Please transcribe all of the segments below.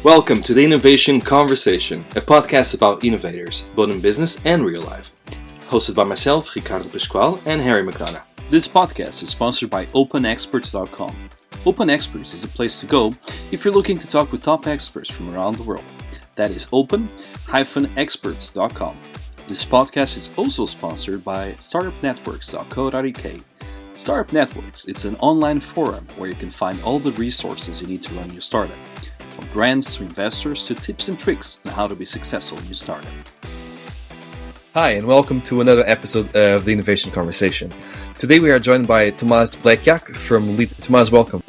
Welcome to the Innovation Conversation, a podcast about innovators, both in business and real life. Hosted by myself, Ricardo Pascual, and Harry McDonough. This podcast is sponsored by Openexperts.com. Open Experts is a place to go if you're looking to talk with top experts from around the world. That is open-experts.com. This podcast is also sponsored by startupnetworks.co.uk. Startup Networks, it's an online forum where you can find all the resources you need to run your startup. From grants to investors to tips and tricks on how to be successful in your startup. Hi, and welcome to another episode of the Innovation Conversation. Today we are joined by Tomas Blacjak from Leadspicker. Tomas, welcome.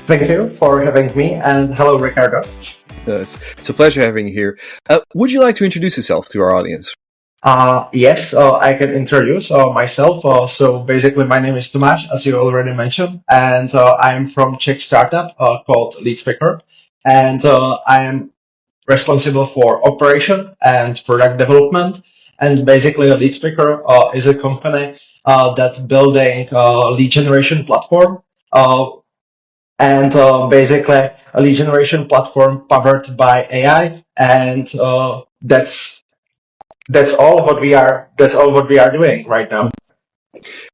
Thank you for having me, and hello, Ricardo. It's a pleasure having you here. Would you like to introduce yourself to our audience? Yes, I can introduce myself. So basically, my name is Tomas, as you already mentioned, and I'm from Czech startup called Leadspicker, and I am responsible for operation and product development. And basically, Leadspicker is a company that's building a lead generation platform, and basically a lead generation platform powered by AI, and that's all what we are doing right now.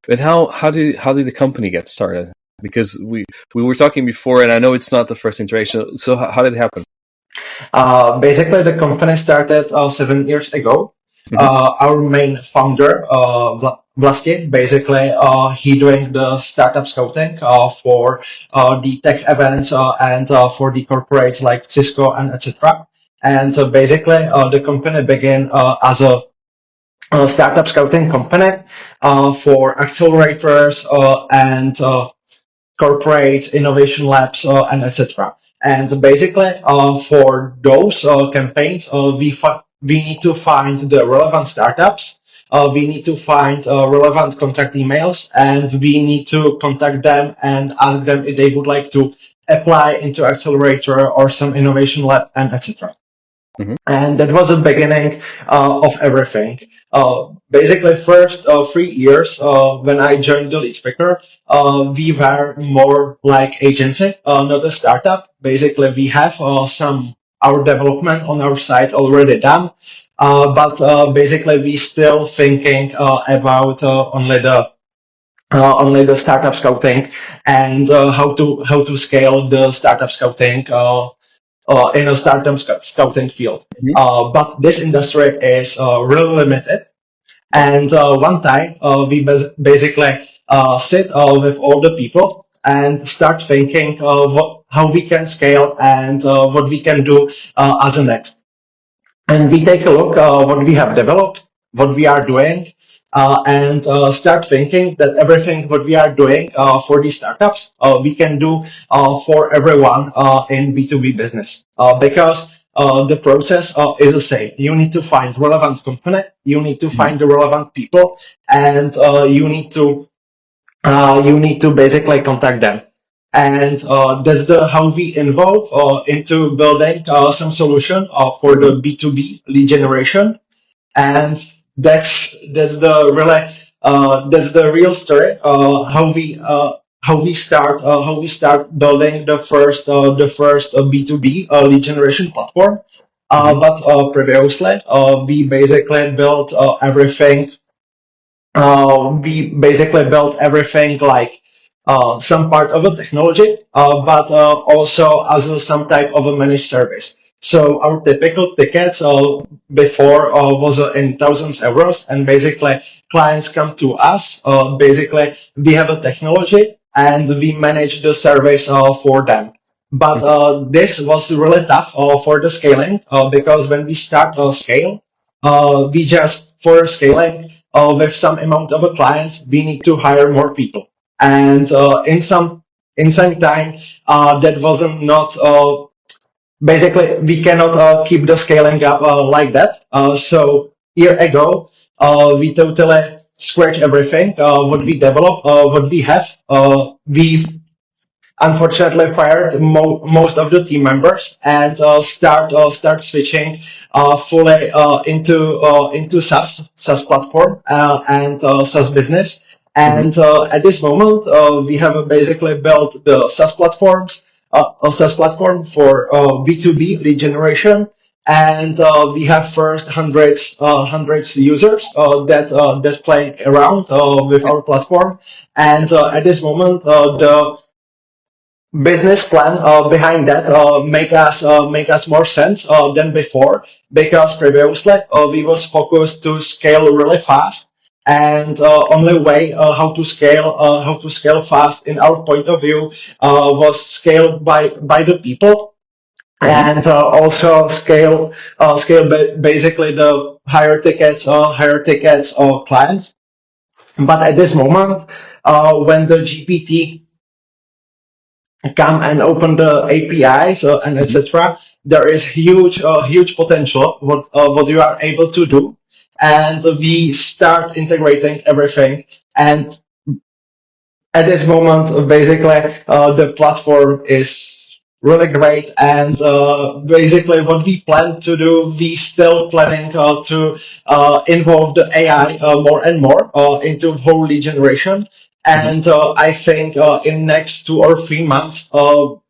But how did the company get started? Because we were talking before, and I know it's not the first iteration. So how did it happen? Basically, the company started 7 years ago. Our main founder, Blacjak, basically, he doing the startup scouting for the tech events and for the corporates like Cisco and etc. And basically, the company began as a startup scouting company for accelerators and corporate innovation labs and etc. And basically, for those campaigns, we need to find the relevant startups. We need to find relevant contact emails, and we need to contact them and ask them if they would like to apply into accelerator or some innovation lab and etc. And that was the beginning of everything. Basically, first 3 years when I joined the Leadspicker, we were more like agency, not a startup. Basically, we have our development on our side already done, but basically we still thinking about only the startup scouting and how to scale the startup scouting in a startup scouting field. But this industry is really limited. And one time we basically sit with all the people and start thinking how we can scale and what we can do as a next. And we take a look what we have developed, what we are doing, and start thinking that everything what we are doing for these startups, we can do for everyone in B2B business. Because the process is the same. You need to find relevant company, you need to find the relevant people, and you need to basically contact them. And that's how we involve into building some solution for the B2B lead generation. And that's the real story. How we start building the first B2B lead generation platform. But previously, we basically built everything. We basically built everything like some part of a technology, but also as some type of a managed service. So our typical tickets before was in thousands of euros, and basically clients come to us. Basically, we have a technology and we manage the service for them. But this was really tough for the scaling because when we start scale, we just for scaling with some amount of clients, we need to hire more people, and in some time that wasn't not. Basically, we cannot keep the scaling up like that. So year ago, we totally scratch everything. What we develop, what we have. We've unfortunately fired most of the team members and start switching fully into SaaS platform and SaaS business. And at this moment, we have basically built the SaaS platforms. a SaaS platform for B2B lead generation, and we have first hundreds users that playing around with our platform. And at this moment, the business plan behind that make us more sense than before, because previously we was focused to scale really fast, and only way how to scale fast in our point of view was scale by the people, and also basically the higher tickets clients. But at this moment, when the GPT come and open the APIs and etc., there is huge potential what you are able to do, and we start integrating everything. And at this moment, basically, the platform is really great, and basically what we plan to do, we still planning to involve the AI more and more into whole lead generation. And I think in next 2 or 3 months,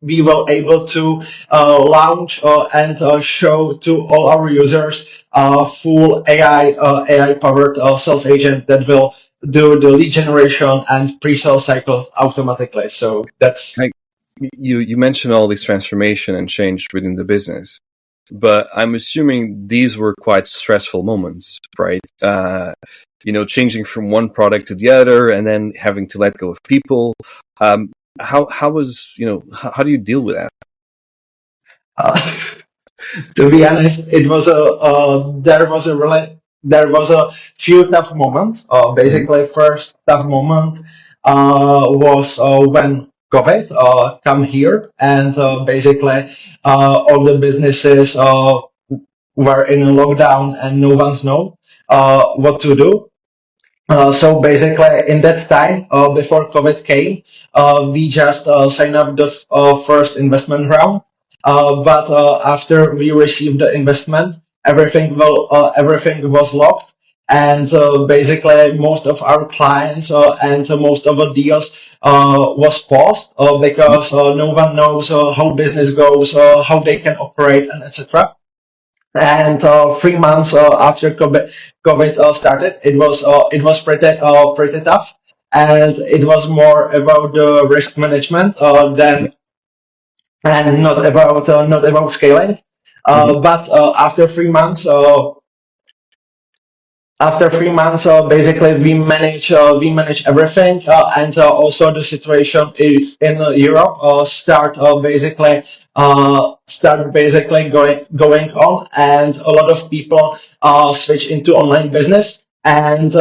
we will able to launch and show to all our users full AI powered sales agent that will do the lead generation and pre-sale cycles automatically. So that's You mentioned all this transformation and change within the business, but I'm assuming these were quite stressful moments, right? Changing from one product to the other, and then having to let go of people. How do you deal with that? to be honest, it was there was a few tough moments. Basically, first tough moment was when COVID come here, and basically all the businesses were in a lockdown, and no one's know what to do. So basically, in that time, before COVID came, we just signed up the first investment round. But after we received the investment, everything was locked, and basically most of our clients and most of the deals was paused because no one knows how business goes, how they can operate, and etc. And 3 months after COVID started, it was pretty tough, and it was more about the risk management than and not about scaling. But after 3 months, basically we manage everything, and also the situation in Europe start basically going on, and a lot of people switch into online business, and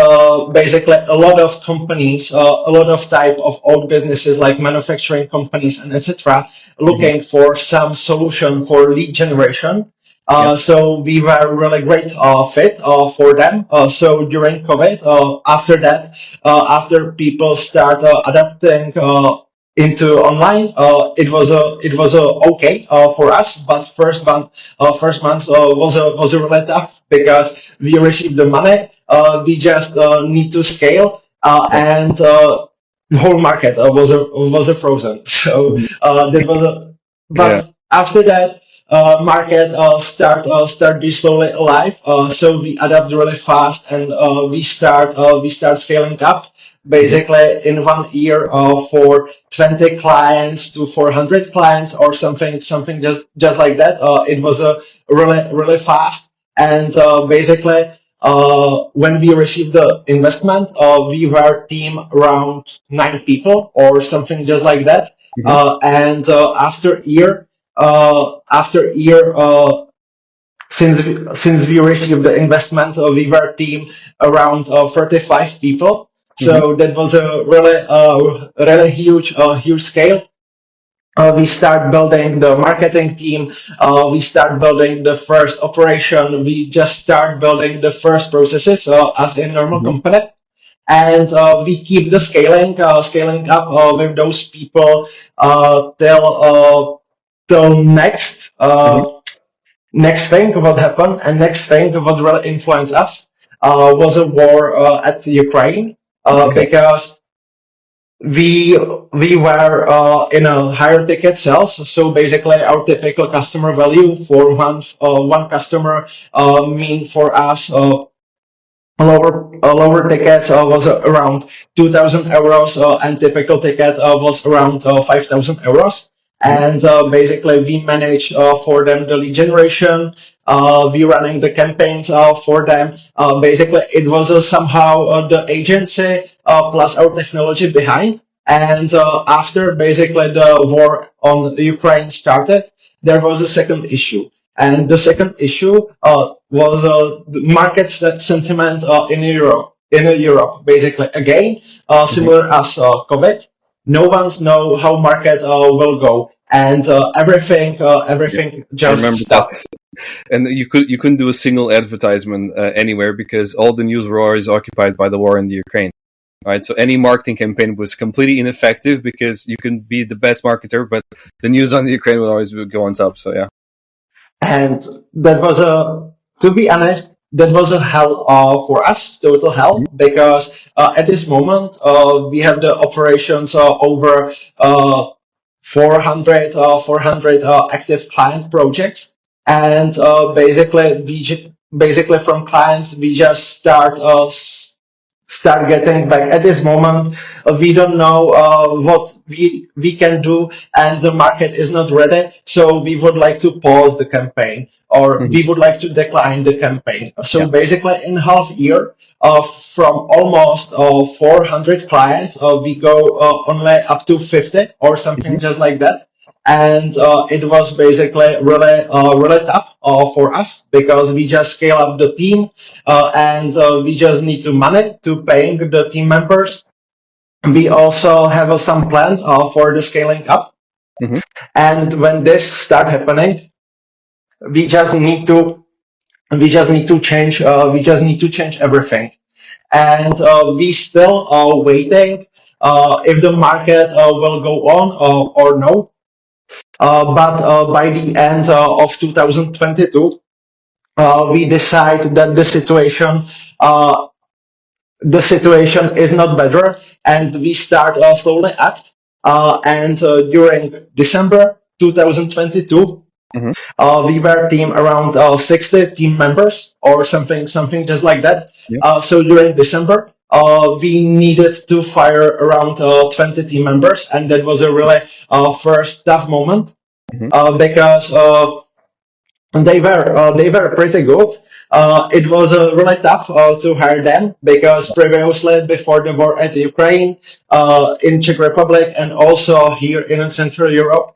basically a lot of companies, a lot of type of old businesses like manufacturing companies and etc. looking for some solution for lead generation. So we were really great fit for them. So during COVID, after that, after people start adapting into online, it was okay for us. But first month was a really tough, because we received the money. We just need to scale, and the whole market was a frozen. So that was a. But after that, market start be slowly alive. So we adapt really fast, and we start scaling up. Basically, in 1 year, for 20 clients to 400 clients or something just like that. It was a really fast, and basically. When we received the investment, we were a team around 9 people or something just like that. And after year, since we received the investment, we were a team around 35 people. So that was a really huge scale. We start building the marketing team. We start building the first operation. We just start building the first processes as a normal company. And we keep the scaling up with those people till next thing what happened, and next thing what really influenced us was a war at Ukraine, because we were in a higher ticket sales. So basically, our typical customer value for one customer mean for us lower tickets was around 2,000 euros, and typical ticket was around 5,000 euros. Mhm. And basically, we manage for them the lead generation. We running the campaigns for them. Basically, it was somehow the agency plus our technology behind. And after basically the war on Ukraine started, there was a second issue. And the second issue was the markets that sentiment in Europe. In Europe, basically, again, Mhm. similar as COVID, no one's know how market will go, and Yeah, everything I just remember that. stopped. And you couldn't do a single advertisement anywhere because all the news were always occupied by the war in the Ukraine. Right, so any marketing campaign was completely ineffective because you can be the best marketer, but the news on the Ukraine would always go on top. So yeah. And that was to be honest, that was a hell for us, total hell, because at this moment we have the operations over 400 active client projects, and basically basically from clients we just start getting back. At this moment, we don't know what we can do, and the market is not ready. So we would like to pause the campaign, or Mhm. we would like to decline the campaign. Yeah. So basically, in half year, from almost 400 clients, we go only up to 50 or something Mhm. just like that. And it was basically really tough for us, because we just scale up the team, and we just need to manage to paying the team members. We also have some plan for the scaling up, Mhm. and when this start happening, we just need to we just need to change everything. And we still are waiting if the market will go on or no. But by the end of 2022, we decide that uh, the situation is not better, and we start slowly act. And during December 2022, Mhm. we were team around 60 team members or something just like that. Yeah. So during December, we needed to fire around 20 team members, and that was a really first tough moment, Mhm. because they were pretty good. It was really tough to hire them, because previously, before the war at Ukraine, in Czech Republic and also here in Central Europe,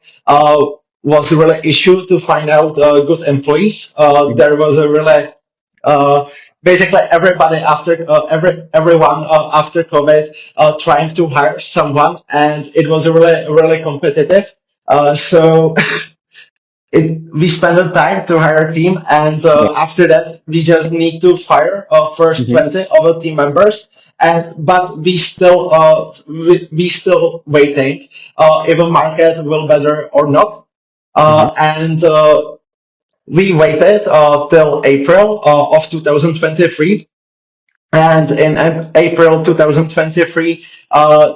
was a really issue to find out good employees. Mhm. There was a really uh, basically everybody everyone after COVID trying to hire someone, and it was really competitive. So we spend the time to hire a team, and Yeah. after that we just need to fire first Mhm. 20 of the team members. And but we still waiting if a market will better or not. Mhm. And we waited till April of 2023, and in April 2023,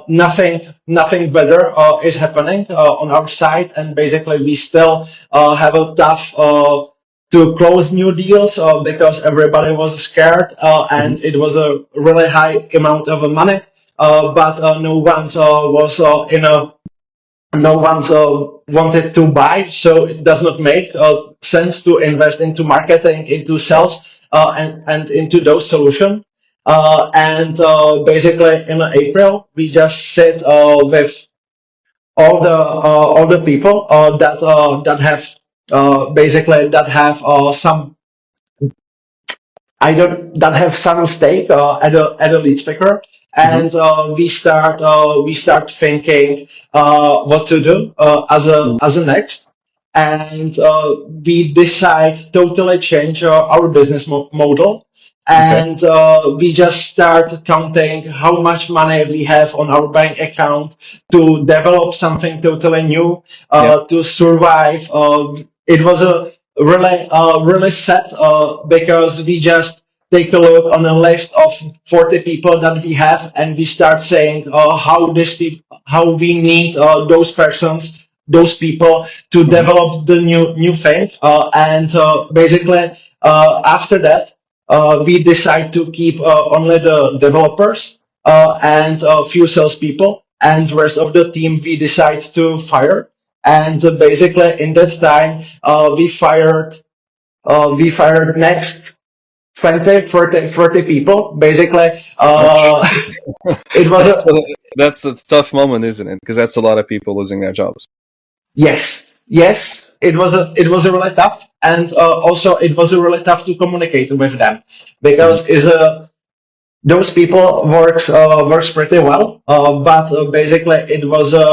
nothing better is happening on our side, and basically we still have a tough to close new deals because everybody was scared, Mhm. and it was a really high amount of money, but no one's wanted to buy, so it does not make sense to invest into marketing, into sales, and into those solutions. And basically, in April, we just sit with all the people that have basically some that have some stake at a lead speaker, Mhm. and we start thinking what to do Mhm. as a next, and we decide totally change our business model, Okay. and we just start counting how much money we have on our bank account to develop something totally new, Yeah. to survive. It was a really sad because we just take a look on a list of 40 people that we have, and we start saying how we need those persons, those people to develop the new thing. And basically, after that, we decide to keep only the developers and a few salespeople, and the rest of the team we decide to fire. And basically, in that time, we fired next 20, 30 people. Basically, it was That's a that's a tough moment, isn't it? Because that's a lot of people losing their jobs. yes. It was a really tough, and also it was a really tough to communicate with them Mhm. because those people works pretty well, but basically it was a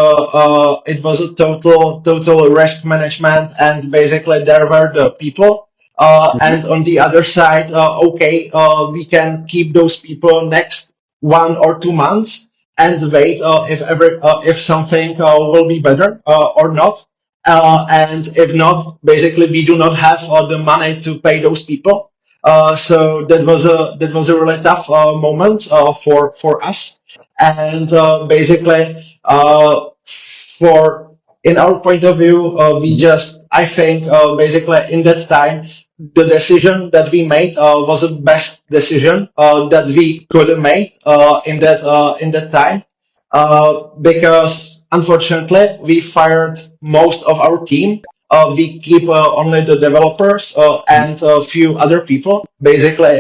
total risk management, and basically there were the people, Mhm. and on the other side, okay, we can keep those people next 1 or 2 months and wait if something will be better or not, and if not, basically we do not have the money to pay those people. So that was a really tough moment for us, and basically, for in our point of view, we just I think basically in that time the decision that we made was the best decision that we could make in that time, because unfortunately we fired most of our team. We keep only the developers and a few other people. Basically,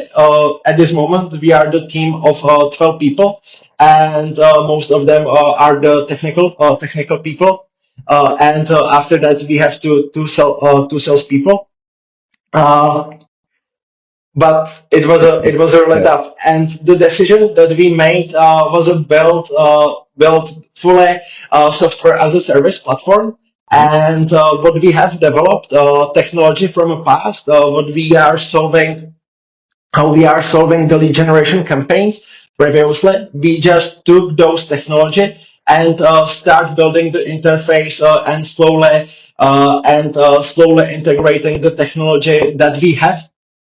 at this moment, we are the team of 12 people, and most of them are the technical people. And after that, we have two salespeople. Uh, but it was a really Yeah. tough. And the decision that we made was a build fully software as a service platform. Mhm. And what we have developed, technology from the past, what we are solving, how we are solving the lead generation campaigns previously. We just took those technology and start building the interface and slowly integrating the technology that we have.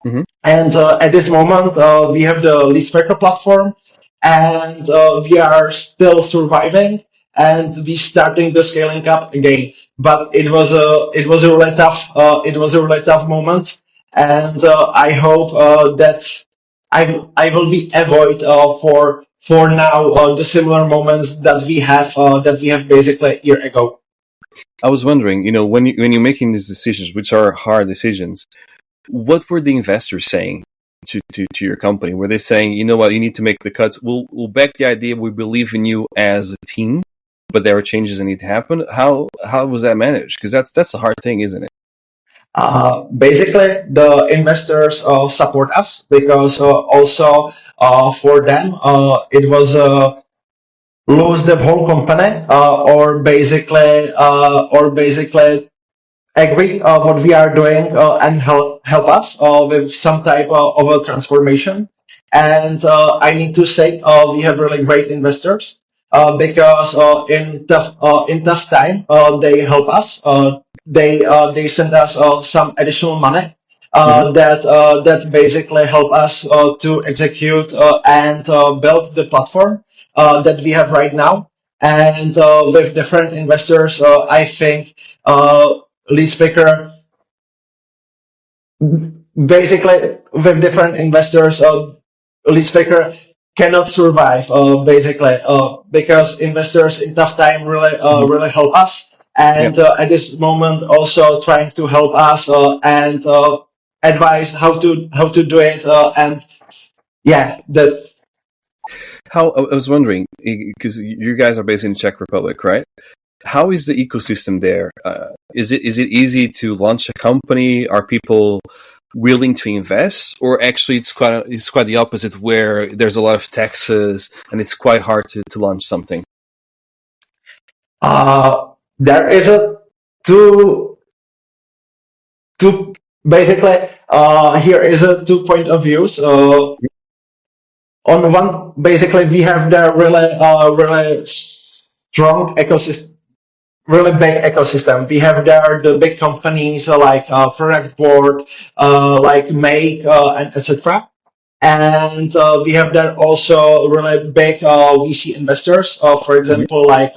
Mhm. And at this moment, we have the Leadspicker platform, and we are still surviving, and we starting the scaling up again. But it was a really tough moment, and I hope that I will be avoid for now the similar moments that we have basically a year ago. I was wondering, when you're making these decisions, which are hard decisions, what were the investors saying to your company? Were they saying, you know what, you need to make the cuts? We'll back the idea. We believe in you as a team, but there are changes that need to happen. How was that managed? Because that's a hard thing, isn't it? Basically, the investors support us because also for them it was lose the whole company or basically agree what we are doing and help us with some type of a transformation. And I need to say we have really great investors because in tough time they help us. They send us some additional money Hmm. that basically help us to execute and build the platform that we have right now. And with different investors, I think Leadspicker basically with different investors, Leadspicker cannot survive basically because investors in tough time Hmm. really help us, Yeah. and at this moment also trying to help us and advise how to do it, and yeah, that. How I was wondering, because you guys are based in Czech Republic, right? How is the ecosystem there? Is it easy to launch a company? Are people willing to invest, or actually it's quite the opposite, where there's a lot of taxes and it's quite hard to launch something? There is a two basically here is a two point of views. On one, basically we have the really strong ecosystem, really big ecosystem. We have there the big companies like Product Board, like Make, and etc. And we have there also really big VC investors, for example, like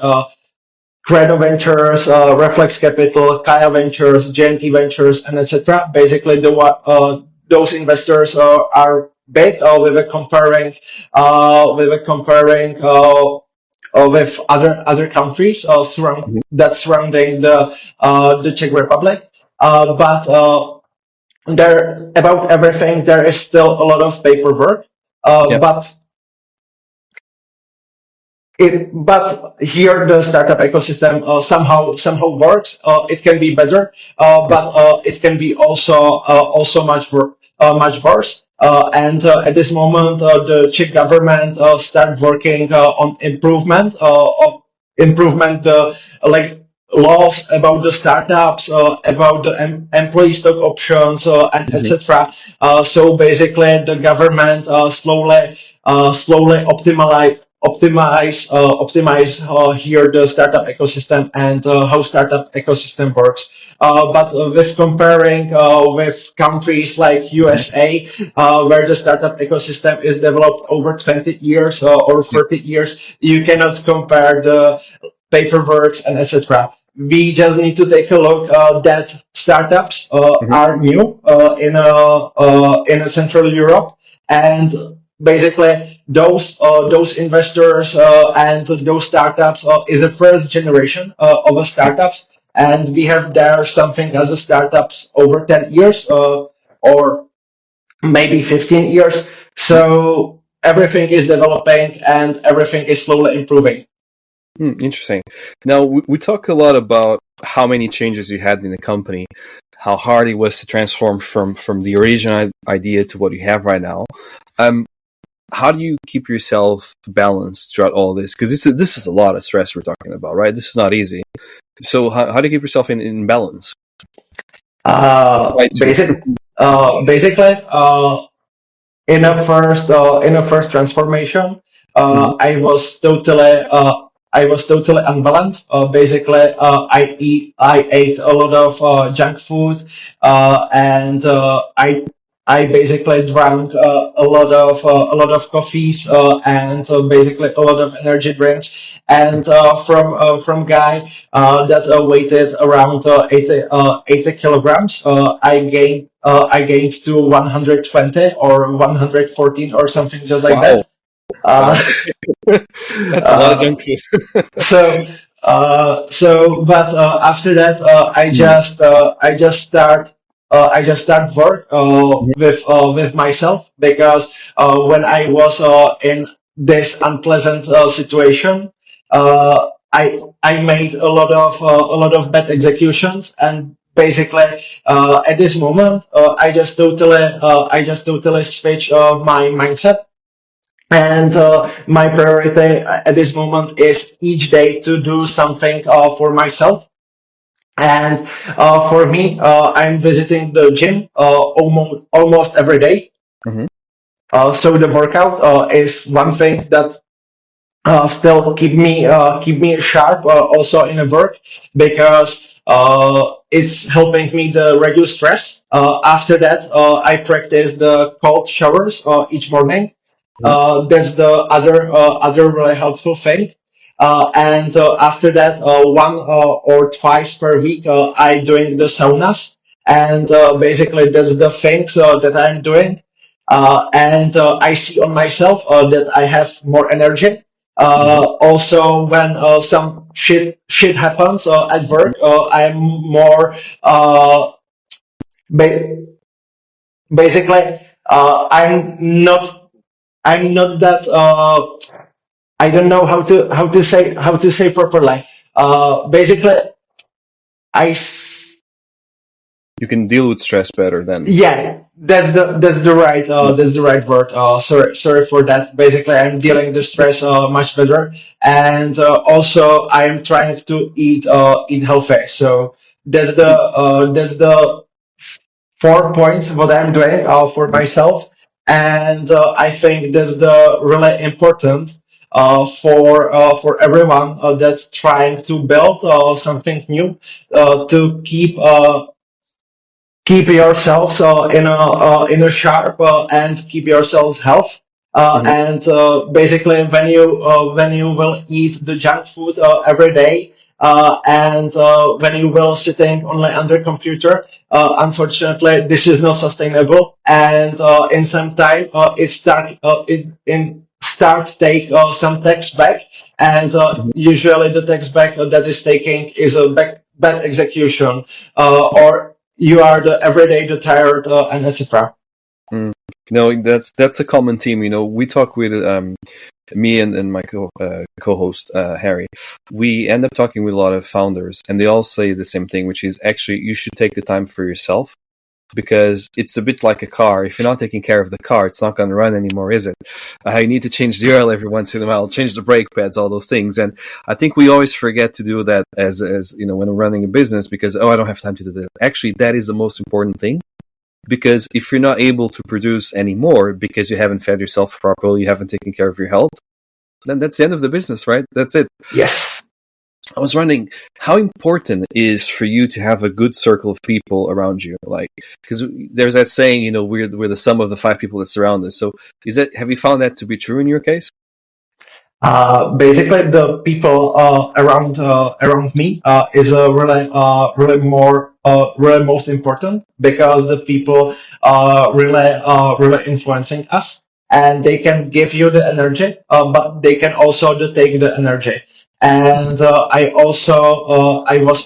Credo Ventures, Reflex Capital, Kaya Ventures, JNT Ventures, and etc. Basically, those investors are big with other countries surrounding the Czech Republic. But there about everything there is still a lot of paperwork. But here the startup ecosystem somehow works. It can be better, but it can be also much worse. And at this moment, the Czech government start working on improvement like laws about the startups, about the employee stock options, and etc. So basically, the government slowly optimize here the startup ecosystem and how startup ecosystem works. But with comparing with countries like USA, where the startup ecosystem is developed over 20 years or 30 years, you cannot compare the paperwork and etc. We just need to take a look that startups are new in Central Europe, and basically those investors and those startups is the first generation of a startups, and we have there something as a startups over 10 years or maybe 15 years. So everything is developing and everything is slowly improving. Interesting. Now, we talk a lot about how many changes you had in the company, how hard it was to transform from the original idea to what you have right now. How do you keep yourself balanced throughout all this? Because this is a lot of stress we're talking about, right? This is not easy. So how do you keep yourself in balance? Basically, in a first transformation, I was totally unbalanced. Basically, I ate a lot of junk food, and I basically drank a lot of coffees and basically a lot of energy drinks. And from guy that weighted around 80 kilograms, I gained to 120 or 114 or something just like that. That's a lot of junk food. But after that, I just start work with myself, because when I was in this unpleasant situation, I made a lot of bad executions, and basically at this moment I just totally switch my mindset. And my priority at this moment is each day to do something for myself. And for me, I'm visiting the gym almost every day. So the workout is one thing that still keep me sharp also in the work, because it's helping me to reduce stress. After that, I practice the cold showers each morning. That's the other really helpful thing. And after that, one or twice per week, I doing the saunas, and basically that's the things that I'm doing. And I see on myself that I have more energy. Also, when some shit happens at work, I'm more ba- basically I'm not that I don't know how to say properly. Basically, You can deal with stress better then. yeah, that's the right word. Sorry for that. Basically, I'm dealing the stress much better, and also I'm trying to eat healthy. So that's the 4 points what I'm doing for myself, and I think that's the really important for everyone that's trying to build something new, to keep yourselves in a sharp and keep yourselves health. Mm-hmm. And basically, when you will eat the junk food every day, and when you will sitting only under computer, unfortunately, this is not sustainable. And in some time, it start take some tax back, and usually the tax back that is taking is a bad execution, or you are the everyday the tired, and etc. Mm. No, that's a common theme. We talk with me and my co-host Harry. We end up talking with a lot of founders, and they all say the same thing, which is actually you should take the time for yourself, because it's a bit like a car. If you're not taking care of the car, it's not going to run anymore, is it? You need to change the oil every once in a while, change the brake pads, all those things. And I think we always forget to do that as when we're running a business, because I don't have time to do that. Actually, that is the most important thing. Because if you're not able to produce anymore because you haven't fed yourself properly, you haven't taken care of your health, then that's the end of the business, right? That's it. Yes. I was wondering how important it is for you to have a good circle of people around you, because there's that saying, we're the sum of the 5 people that surround us. So have you found that to be true in your case? Basically, the people around me is really most important, because the people really influencing us, and they can give you the energy, but they can also take the energy. And I was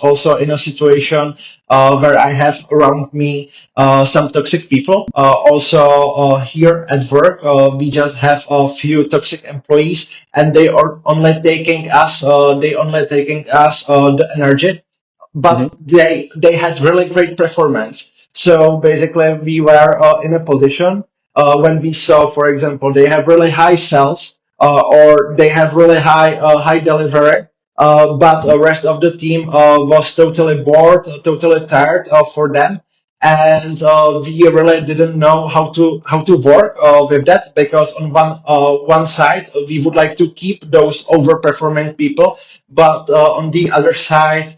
also in a situation where I have around me some toxic people. Also here at work, we just have a few toxic employees, and they are only taking us the energy, but Mm-hmm. they had really great performance. So basically, we were in a position when we saw, for example, they have really high sales, or they have really high delivery, but the rest of the team was totally bored, totally tired for them. And we really didn't know how to work with that, because on one side we would like to keep those overperforming people, but on the other side,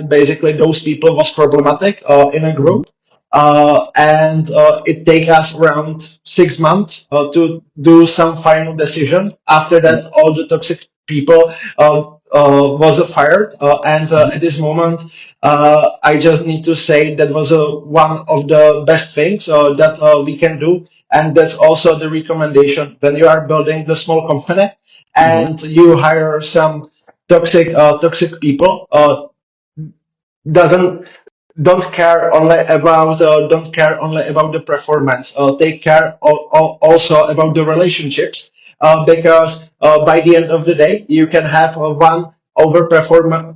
basically those people was problematic in a Mm-hmm. group, and it take us around 6 months to do some final decision. After that, all the toxic people was fired, and Mm-hmm. at this moment, I just need to say that was one of the best things that we can do, and that's also the recommendation when you are building the small company Mm-hmm. and you hire some toxic people. Doesn't don't care only about the performance. Take care also about the relationships, because by the end of the day, you can have one overperform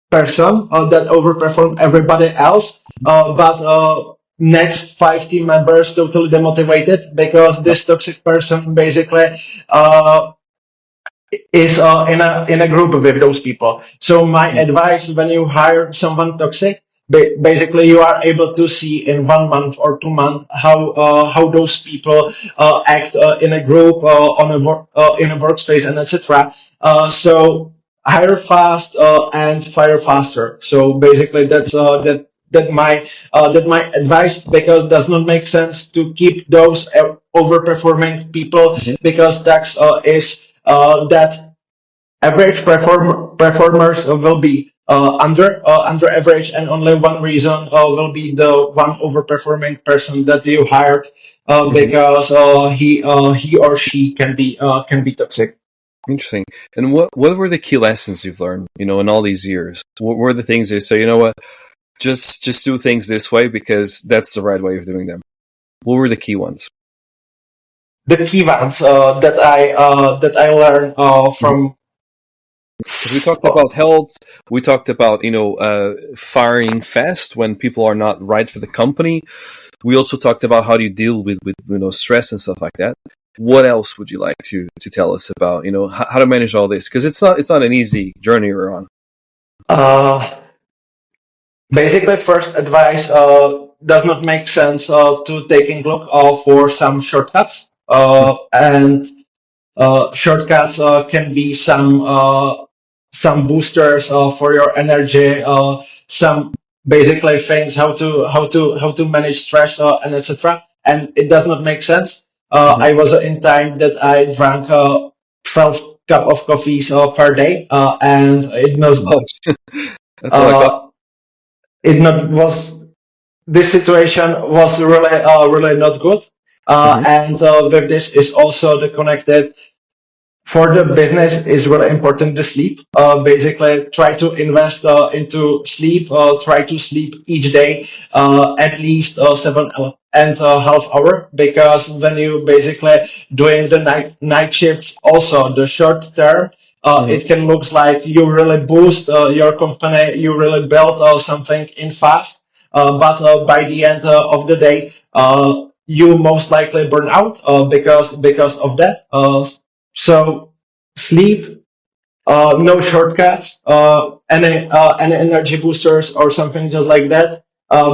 person that overperform everybody else, but next 5 team members totally demotivated, because Yep. this toxic person basically uh, is in a group with those people. So my advice, when you hire someone toxic, basically you are able to see in 1 month or 2 months how those people act in a group, in a workspace, and etc. So hire fast and fire faster. So basically that my advice, because it does not make sense to keep those overperforming people, Mm-hmm. because tax is that average performers will be under average, and only one reason will be the one overperforming person that you hired, Mm-hmm. because he or she can be toxic. Interesting. And what were the key lessons you've learned, in all these years? What were the things they say, what, just do things this way because that's the right way of doing them? What were the key ones? The key ones that I learned from. Because we talked about health, we talked about firing fast when people are not right for the company. We also talked about how do you deal with stress and stuff like that. What else would you like to tell us about how to manage all this? Because it's not an easy journey we're on. Uh, Basically, first advice does not make sense to taking look for some shortcuts, and shortcuts can be some boosters for your energy, some basically things how to manage stress and etc. And it does not make sense. I was in time that I drank 12 cup of coffees per day, and Wow. That's a lot of coffee. uh, it not was this situation was really not good. And with this is also the connected for the business is really important to sleep. Basically, try to invest into sleep. Try to sleep each day at least 7.5 hours, because when you basically doing the night shifts, also the short term. It can look like you really boost your company, you really build something in fast, but by the end of the day, you most likely burn out because of that. So sleep, no shortcuts, any energy boosters or something just like that.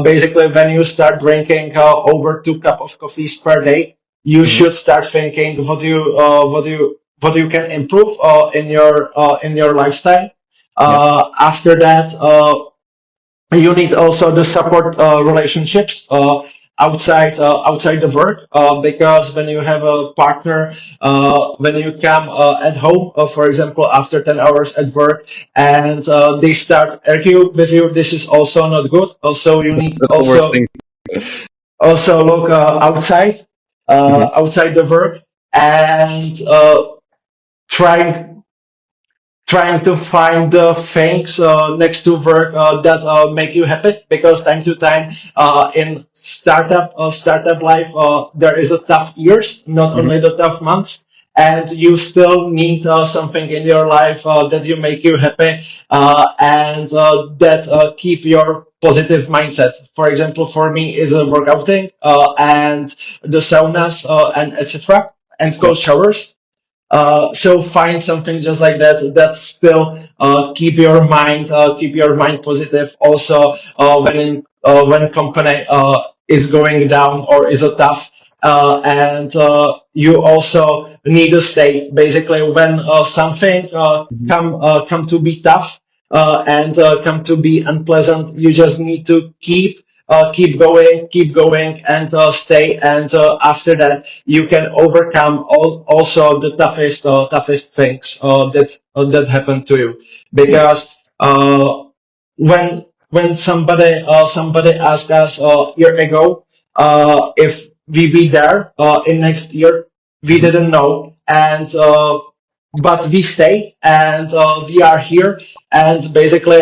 Basically, when you start drinking over 2 cups of coffees per day, you should start thinking what you can improve in your lifestyle. After that, you need also the support relationships outside the work, because when you have a partner, when you come at home, for example, after 10 hours at work, and they start argue with you, this is also not good. Also, you need That's the worst thing. also look outside the work, and try trying to find the things next to work that make you happy, because time to time in startup life there is a tough years, not only the tough months, and you still need something in your life that you make you happy, and that keep your positive mindset. For example, for me is workouting and the saunas and etc. and cold showers. So find something just like that still keep your mind positive. Also, when company is going down or is a tough, and you also need to stay. Basically, when something come to be tough and come to be unpleasant, you just need to keep going, and stay. And after that, you can overcome also the toughest things that happen to you. Because when somebody asked us a year ago if we be there in next year, we didn't know, and but we stay, and we are here. And basically,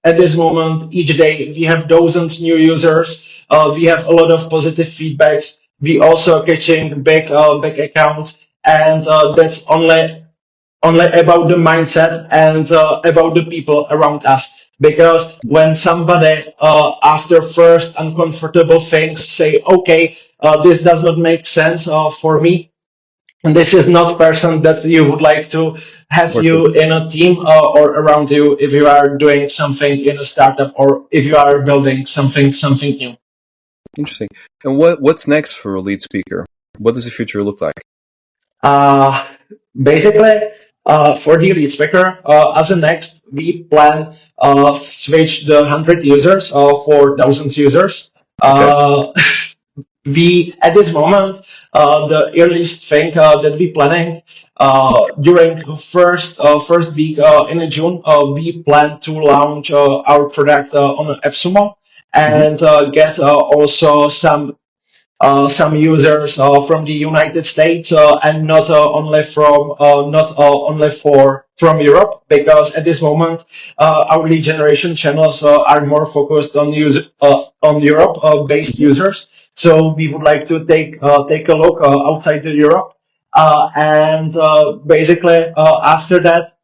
at this moment, each day we have dozens new users. We have a lot of positive feedbacks. We also catching big accounts, and that's only about the mindset and about the people around us. Because when somebody after first uncomfortable things say, okay, this does not make sense for me, and this is not person that you would like to have you in a team or around you if you are doing something in a startup or if you are building something new. Interesting. And what's next for Leadspicker? What does the future look like? Uh, Basically, for the Leadspicker, as a next, we plan switch the 100 users for thousands users. We at this moment, the earliest thing that we planning during first week in June, we plan to launch our product on AppSumo, and get also some users from the United States, and not only from Europe, because at this moment our lead generation channels are more focused on Europe based users. So we would like to take a look outside of Europe, and basically after that,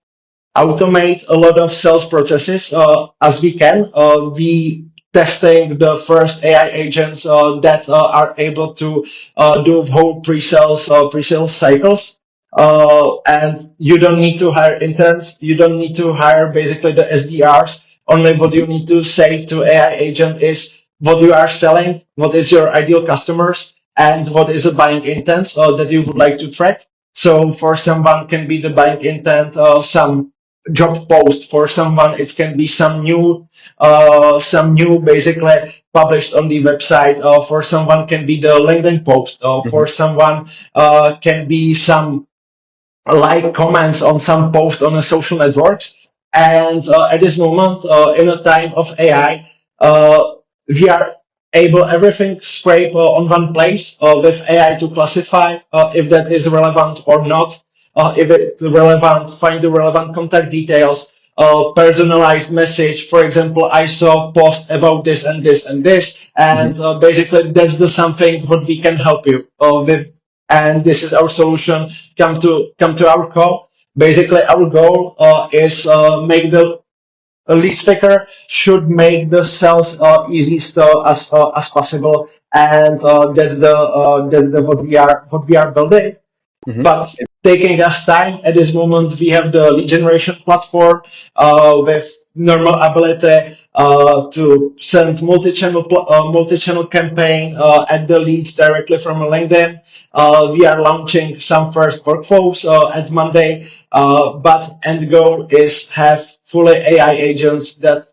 automate a lot of sales processes as we can. We testing the first AI agents that are able to do whole pre-sales cycles. And you don't need to hire interns. You don't need to hire basically the SDRs. Only what you need to say to AI agent is what you are selling, what is your ideal customers, and what is the buying intent that you would like to track. So for someone can be the buying intent, some job post for someone. It can be some new basically published on the website. For someone can be the LinkedIn post. Hmm. For someone can be some like comments on some post on the social networks. And at this moment, in a time of AI, we are able everything scrape on one place with AI to classify if that is relevant or not. If it's relevant, find the relevant contact details, personalized message. For example, I saw post about this and this and this, Hmm. and basically that's the something what we can help you with, and this is our solution. Come to our call. Basically, our goal is make the a lead speaker should make the sales easiest as possible, and that's the what we are building. Hmm. But taking us time at this moment, we have the lead generation platform with normal ability to send multi-channel campaign at the leads directly from LinkedIn. We are launching some first workflows at Monday, but end goal is have fully AI agents that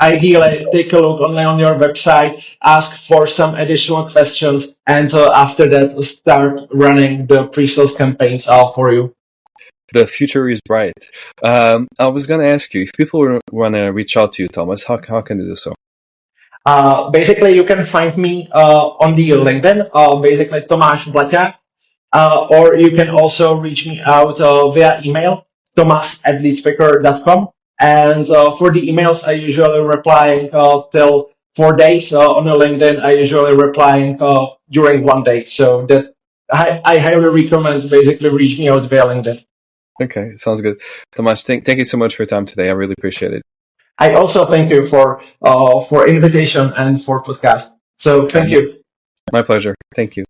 ideally take a look only on your website, ask for some additional questions, and after that start running the pre-sales campaigns for you. The future is bright. I was going to ask you if people want to reach out to you, Thomas. How can they do so? Basically, you can find me on the LinkedIn, basically Tomas Blacjak, or you can also reach me out via email, tomas@leadspicker.com. And for the emails, I usually reply till 4 days. On the LinkedIn, I usually reply during 1 day. So that I highly recommend basically reach me out via LinkedIn. Okay, sounds good. Tomas, thank you so much for your time today. I really appreciate it. I also thank you for invitation and for podcast. So thank you. My pleasure. Thank you.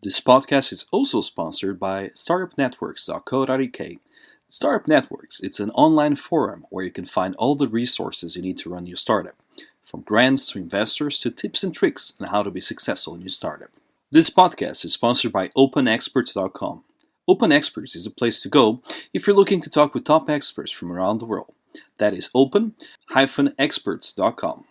This podcast is also sponsored by startupnetworks.co.uk. Startup Networks, it's an online forum where you can find all the resources you need to run your startup, from grants to investors to tips and tricks on how to be successful in your startup. This podcast is sponsored by openexperts.com. Open Experts is a place to go if you're looking to talk with top experts from around the world. That is open-experts.com.